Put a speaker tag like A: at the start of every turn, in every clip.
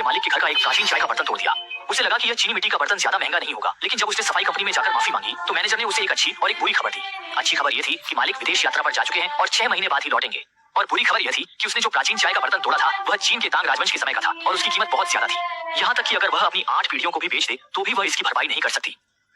A: मालिक के घर का एक प्राचीन चाय का बर्तन तोड़ दिया। उसे लगा कि यह चीनी मिट्टी का बर्तन ज्यादा महंगा नहीं होगा, लेकिन जब उसने सफाई कंपनी में जाकर माफी मांगी तो मैनेजर ने उसे एक अच्छी और एक बुरी खबर दी। अच्छी खबर यह थी कि मालिक विदेश यात्रा पर जा चुके हैं और 6 महीने बाद ही लौटेंगे। और बुरी खबर यह थी कि उसने जो प्राचीन चाय का बर्तन तोड़ा था वह चीन के तांग राजवंश के समय का था और उसकी कीमत बहुत ज्यादा थी। यहाँ तक कि अगर वह अपनी 8 पीढ़ियों को भी बेच दे तो भी वह इसकी भरपाई नहीं कर सकती।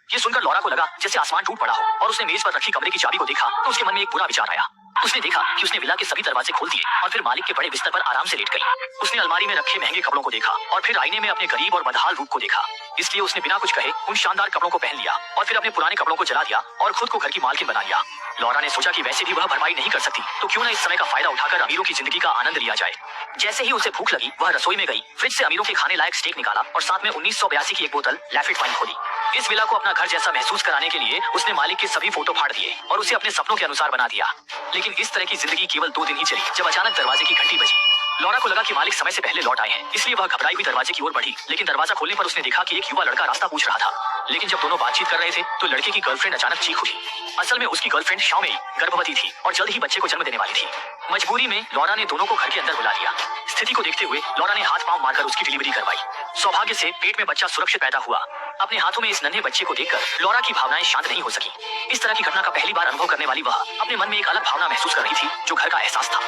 A: ये सुनकर लौरा को लगा जैसे आसमान टूट पड़ा हो और उसने मेज पर रखी कमरे की चाबी को देखा तो उसके मन में एक बुरा विचार आया। उसने देखा कि उसने विला के सभी दरवाजे खोल दिए और फिर मालिक के बड़े बिस्तर पर आराम से लेट गई। उसने अलमारी में रखे महंगे कपड़ों को देखा और फिर आईने में अपने गरीब और बदहाल रूप को देखा। इसलिए उसने बिना कुछ कहे उन शानदार कपड़ों को पहन लिया और फिर अपने पुराने कपड़ों को जला दिया और खुद को घर की मालकिन बना लिया। लौरा ने सोचा कि वैसे भी वह भरपाई नहीं कर सकती तो क्यों न इस समय का फायदा उठाकर अमीरों की जिंदगी का आनंद लिया जाए। जैसे ही उसे भूख लगी वह रसोई में गई, फ्रिज से अमीरों के खाने लायक स्टेक निकाला और साथ में 1982 की एक बोतल लैफिट वाइन खोली। इस विला को अपना घर जैसा महसूस कराने के लिए उसने मालिक के सभी फोटो फाड़ दिए और उसे अपने सपनों के अनुसार बना दिया। लेकिन इस तरह की जिंदगी केवल 2 दिन ही चली जब अचानक दरवाजे की घंटी बजी। लौरा को लगा कि मालिक समय से पहले लौट आए हैं, इसलिए वह घबराई हुई दरवाजे की ओर बढ़ी। लेकिन दरवाजा खोलने पर उसने देखा कि एक युवा लड़का रास्ता पूछ रहा था। लेकिन जब दोनों बातचीत कर रहे थे तो लड़के की गर्लफ्रेंड अचानक चीख उठी। असल में उसकी गर्लफ्रेंड शाओमेई गर्भवती थी और जल्द ही बच्चे को जन्म देने वाली थी। मजबूरी में लौरा ने दोनों को घर के अंदर बुला लिया। स्थिति को देखते हुए लौरा ने हाथ पांव मारकर उसकी डिलीवरी करवाई। सौभाग्य से पेट में बच्चा सुरक्षित पैदा हुआ। अपने हाथों में इस नन्हे बच्चे को देखकर लौरा की भावनाएं शांत नहीं हो सकी। इस तरह की घटना का पहली बार अनुभव करने वाली वह अपने मन में एक अलग भावना महसूस कर रही थी जो घर का एहसास था।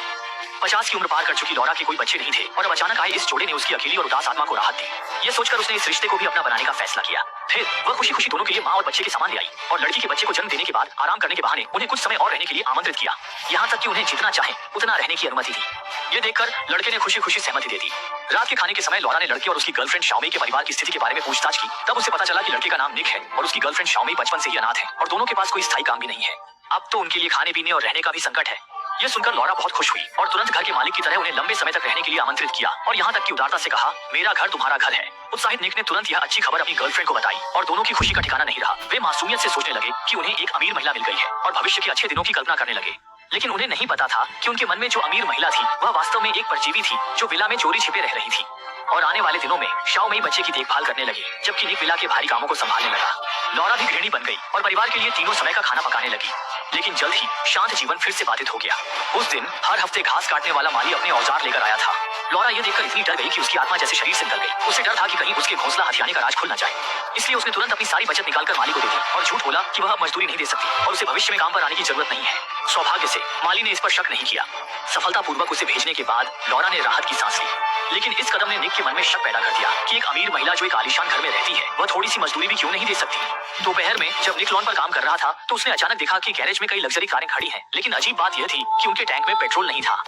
A: 50 की उम्र पार कर चुकी लौरा के कोई बच्चे नहीं थे और अब अचानक आए इस जोड़े ने उसकी अकेली और उदास आत्मा को राहत दी। ये सोचकर उसने इस रिश्ते को भी अपना बनाने का फैसला किया। फिर वह खुशी खुशी दोनों के लिए माँ और बच्चे के सामान ले आई और लड़की के बच्चे को जन्म देने के बाद आराम करने के बहाने उन्हें कुछ समय और रहने के लिए आमंत्रित किया। यहाँ तक कि उन्हें जितना चाहे उतना रहने की अनुमति दी। ये देखकर लड़के ने खुशी खुशी सहमति दे दी। रात के खाने के समय लौरा ने लड़के और उसकी गर्लफ्रेंड शाओमेई के परिवार की स्थिति के बारे में पूछताछ की। तब उसे पता चला कि लड़के का नाम निक है और उसकी गर्लफ्रेंड शाओमेई बचपन से ही अनाथ है और दोनों के पास कोई स्थायी काम भी नहीं है। अब तो उनके लिए खाने पीने और रहने का भी संकट है। यह सुनकर लौरा बहुत खुश हुई और तुरंत घर के मालिक की तरह उन्हें लंबे समय तक रहने के लिए आमंत्रित किया और यहाँ तक कि उदारता से कहा, मेरा घर तुम्हारा घर है। उत्साहित निक ने तुरंत यह अच्छी खबर अपनी गर्लफ्रेंड को बताई और दोनों की खुशी का ठिकाना नहीं रहा। वे मासूमियत से सोचने लगे कि उन्हें एक अमीर महिला मिल गई है और भविष्य के अच्छे दिनों की कल्पना करने लगे। लेकिन उन्हें नहीं पता था कि उनके मन में जो अमीर महिला थी वह वास्तव में एक परजीवी थी जो विला में चोरी छिपे रह रही थी। और आने वाले दिनों में शाओमेई बच्चे की देखभाल करने लगी जबकि निक विला के भारी कामों को संभालने लगा। लौरा भी गृहिणी बन गई और परिवार के लिए तीनों समय का खाना पकाने लगी। लेकिन जल्द ही शांत जीवन फिर से बाधित हो गया। उस दिन हर हफ्ते घास काटने वाला माली अपने औजार लेकर आया था। लौरा यह देखकर इतनी डर गई कि उसकी आत्मा जैसे शरीर से निकल गई। उसे डर था कि कहीं उसके घोंसला हथियाने का राज खुल न जाए। इसलिए उसने तुरंत अपनी सारी बचत निकालकर माली को दे दी और झूठ बोला कि वह अब मजदूरी नहीं दे सकती और उसे भविष्य में काम पर आने की जरूरत नहीं है। सौभाग्य से माली ने इस पर शक नहीं किया। सफलतापूर्वक उसे भेजने के बाद लौरा ने राहत की सांस ली। लेकिन इस कदम ने निक के मन में शक पैदा कर दिया कि एक अमीर महिला जो एक आलीशान घर में रहती है वह थोड़ी सी मजदूरी भी क्यों नहीं दे सकती। दोपहर में जब निक लॉन पर काम कर रहा था तो उसने अचानक देखा कि गैरेज में कई लग्जरी कारें खड़ी हैं। लेकिन अजीब बात यह थी कि उनके टैंक में पेट्रोल नहीं था।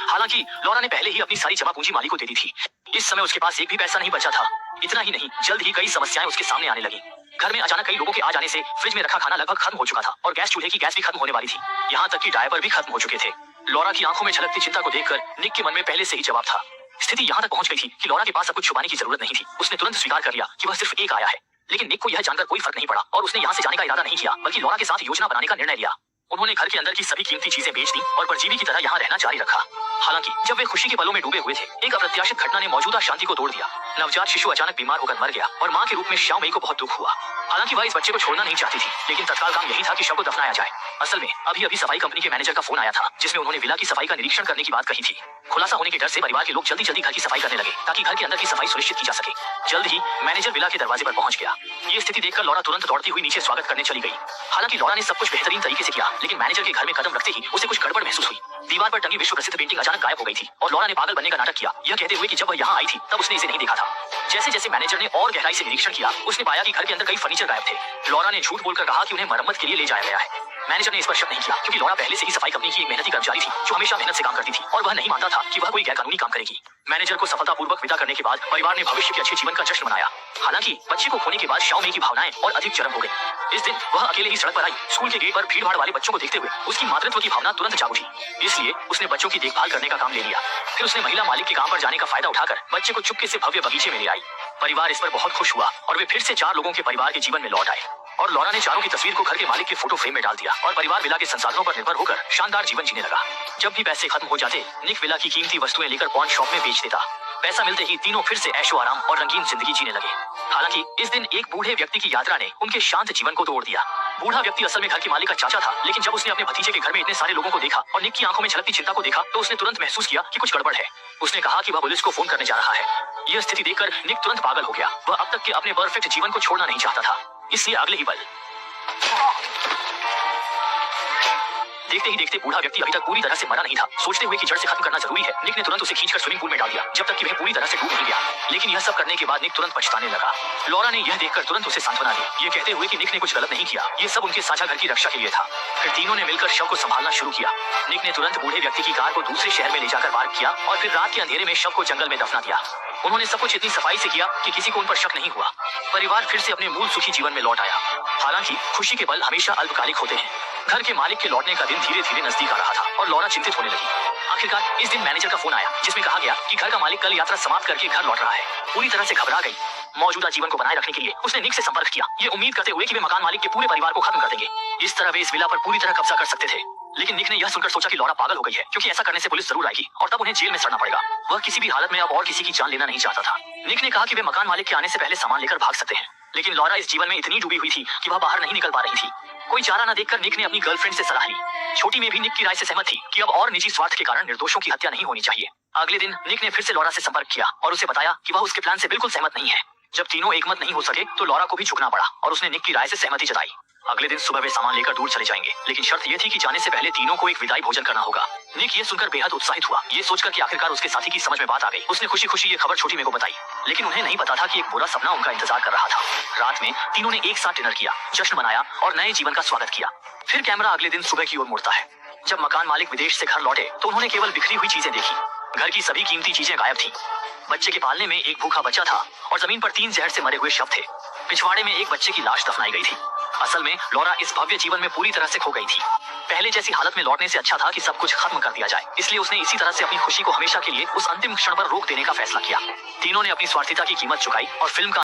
A: हालांकि लौरा ने पहले ही अपनी सारी जमा पूंजी माली को दे दी थी। इस समय उसके पास एक भी पैसा नहीं बचा था। इतना ही नहीं, जल्द ही कई समस्याएं उसके सामने आने लगी। घर में अचानक कई लोगों के आ जाने से फ्रिज में रखा खाना लगभग खत्म हो चुका था और गैस चूल्हे की गैस भी खत्म होने वाली थी। यहाँ तक कि डायपर भी खत्म हो चुके थे। लौरा की आंखों में झलकती चिंता को देखकर निक के मन में पहले से ही जवाब था। स्थिति यहाँ तक पहुंच गई थी कि लौरा के पास अब कुछ छुपाने की जरूरत नहीं थी। उसने तुरंत स्वीकार कर लिया कि वह सिर्फ एक आया है। लेकिन निक को यह जानकर कोई फर्क नहीं पड़ा और उसने यहाँ से जाने का इरादा नहीं किया बल्कि लौरा के साथ योजना बनाने का निर्णय लिया। उन्होंने घर के अंदर की सभी कीमती चीजें बेच दी और परजीवी की तरह यहाँ रहना जारी रखा। हालांकि जब वे खुशी के पलों में डूबे हुए थे एक अप्रत्याशित घटना ने मौजूदा शांति को तोड़ दिया। नवजात शिशु अचानक बीमार होकर मर गया और मां के रूप में शाओमेई को बहुत दुख हुआ। हालांकि वह इस बच्चे को छोड़ना नहीं चाहती थी लेकिन तत्काल काम यही था कि शव को दफनाया जाए। असल में अभी सफाई कंपनी के मैनेजर का फोन आया था जिसमें उन्होंने विला की सफाई का निरीक्षण करने की बात कही थी। खुलासा होने के डर से परिवार के लोग जल्दी जल्दी घर की सफाई करने लगे ताकि घर के अंदर की सफाई सुनिश्चित की जा सके। जल्द ही मैनेजर विला के दरवाजे पर पहुंच गया। ये स्थिति देखकर लौरा तुरंत दौड़ती हुई नीचे स्वागत करने चली गई। हालांकि लौरा ने सब कुछ बेहतरीन तरीके से किया लेकिन मैनेजर के घर में कदम रखते ही उसे कुछ गड़बड़ महसूस हुई। दीवार पर टंगी विश्व प्रसिद्ध पेंटिंग अचानक गायब हो गई थी और लौरा ने पागल बनने का नाटक किया, यह कहते हुए कि जब वह यहाँ आई थी तब उसने इसे नहीं देखा था। जैसे जैसे मैनेजर ने और गहराई से निरीक्षण किया उसने पाया कि घर के अंदर कई फर्नीचर गायब थे। लौरा ने झूठ बोलकर कहा कि उन्हें मरम्मत के लिए ले जाया गया है। मैनेजर ने इस पर शक नहीं किया क्योंकि लौरा पहले से ही सफाई कंपनी की एक मेहनती कर्मचारी थी जो हमेशा मेहनत से काम करती थी और वह नहीं मानता था कि वह कोई गैरकानूनी काम करेगी। मैनेजर को सफलतापूर्वक विदा करने के बाद परिवार ने भविष्य के अच्छे जीवन का जश्न मनाया। हालांकि बच्चे को खोने के बाद शाओमेई की भावनाएं और अधिक चरम हो गई। इस दिन वह अकेले ही सड़क पर आई। स्कूल के गेट पर भीड़ भाड़ वाले बच्चों को देखते हुए उसकी मातृत्व की भावना तुरंत जाग उठी। इसलिए उसने बच्चों की देखभाल करने का काम ले लिया। फिर उसने महिला मालिक के काम पर जाने का फायदा उठाकर बच्चे को चुपके से भव्य बगीचे में ले आई। परिवार इस पर बहुत खुश हुआ और वे फिर से 4 लोगों के परिवार के जीवन में लौट आए। और लौरा ने चारों की तस्वीर को घर के मालिक के फोटो फ्रेम में डाल दिया और परिवार विला के संसाधनों पर निर्भर होकर शानदार जीवन जीने लगा। जब भी पैसे खत्म हो जाते निक विला की कीमती वस्तुएं लेकर पॉन शॉप में बेच देता। पैसा मिलते ही तीनों फिर से ऐशो आराम और रंगीन जिंदगी जीने लगे। हालांकि इस दिन एक बूढ़े व्यक्ति की यात्रा ने उनके शांत जीवन को तोड़ दिया। बूढ़ा व्यक्ति असल में घर के मालिक का चाचा था, लेकिन जब उसने अपने भतीजे के घर में इतने सारे लोगों को देखा और निक की आंखों में झलकती चिंता को देखा तो उसने तुरंत महसूस किया कि कुछ गड़बड़ है। उसने कहा कि वह पुलिस को फोन करने जा रहा है। यह स्थिति देखकर निक तुरंत पागल हो गया। वह अब तक के अपने परफेक्ट जीवन को छोड़ना नहीं चाहता था, इसलिए अगले ही पल देखते ही देखते बूढ़ा व्यक्ति अभी तक पूरी तरह से मरा नहीं था। सोचते हुए कि जड़ से खत्म करना जरूरी है, निक ने तुरंत उसे खींचकर स्विमिंग पूल में डाल दिया जब तक कि वह पूरी तरह से डूब नहीं गया। लेकिन यह सब करने के बाद निक तुरंत पछताने लगा। लॉरा ने यह देखकर तुरंत उसे सांत्वना दी, ये कहते हुए कि निक ने कुछ गलत नहीं किया, ये सब उनके साझा घर की रक्षा के लिए था। फिर तीनों ने मिलकर शव को संभालना शुरू किया। निक ने तुरंत बूढ़े व्यक्ति की कार को दूसरे शहर में ले जाकर पार्क किया और फिर रात के अंधेरे में शव को जंगल में दफना दिया। उन्होंने सब कुछ इतनी सफाई से किया कि किसी को उन पर शक नहीं हुआ। परिवार फिर से अपने मूल सुखी जीवन में लौट आया। हालांकि खुशी के पल हमेशा अल्पकालिक होते हैं। घर के मालिक के लौटने का दिन धीरे धीरे नजदीक आ रहा था और लॉरा चिंतित होने लगी। आखिरकार इस दिन मैनेजर का फोन आया जिसमें कहा गया कि घर का मालिक कल यात्रा समाप्त करके घर लौट रहा है। पूरी तरह से घबरा गई। मौजूदा जीवन को बनाए रखने के लिए उसने निक से संपर्क किया, ये उम्मीद करते हुए कि वे मकान मालिक के पूरे परिवार को खत्म कर देंगे। इस तरह वे इस विला पर पूरी तरह कब्जा कर सकते थे। लेकिन निक ने यह सुनकर सोचा कि लॉरा पागल हो गई है, क्योंकि ऐसा करने से पुलिस जरूर आएगी और तब उन्हें जेल में सड़ना पड़ेगा। वह किसी भी हालत में अब और किसी की जान लेना नहीं चाहता था। निक ने कहा कि वे मकान मालिक के आने से पहले सामान लेकर भाग सकते हैं, लेकिन लॉरा इस जीवन में इतनी डूबी हुई थी कि वह बाहर नहीं निकल पा रही थी। कोई चारा न देखकर निक ने अपनी गर्लफ्रेंड से सलाह ली। छोटी में भी निक की राय से सहमत थी कि अब और निजी स्वार्थ के कारण निर्दोषों की हत्या नहीं होनी चाहिए। अगले दिन निक ने फिर से लॉरा से संपर्क किया और उसे बताया कि वह उसके प्लान से बिल्कुल सहमत नहीं है। जब तीनों एकमत नहीं हो सके तो लॉरा को भी झुकना पड़ा और उसने निक की राय से सहमति जताई। अगले दिन सुबह वे सामान लेकर दूर चले जाएंगे, लेकिन शर्त यह थी कि जाने से पहले तीनों को एक विदाई भोजन करना होगा। निक ये सुनकर बेहद उत्साहित हुआ, ये सोचकर कि आखिरकार उसके साथी की समझ में बात आ गई। उसने खुशी खुशी ये खबर छोटी में को बताई, लेकिन उन्हें नहीं पता था कि एक बुरा सपना उनका इंतजार कर रहा था। रात में तीनों ने एक साथ डिनर किया, जश्न मनाया और नए जीवन का स्वागत किया। फिर कैमरा अगले दिन सुबह की ओर मुड़ता है। जब मकान मालिक विदेश से घर लौटे तो उन्होंने केवल बिखरी हुई चीजें देखी। घर की सभी कीमती चीजें गायब थी। बच्चे के पालने में एक भूखा बच्चा था और जमीन पर 3 जहर से मरे हुए शव थे। पिछवाड़े में एक बच्चे की लाश दफनाई गई थी। असल में लॉरा इस भव्य जीवन में पूरी तरह से खो गई थी। पहले जैसी हालत में लौटने से अच्छा था कि सब कुछ खत्म कर दिया जाए, इसलिए उसने इसी तरह से अपनी खुशी को हमेशा के लिए उस अंतिम क्षण पर रोक देने का फैसला किया। तीनों ने अपनी स्वार्थीता की कीमत चुकाई और फिल्म का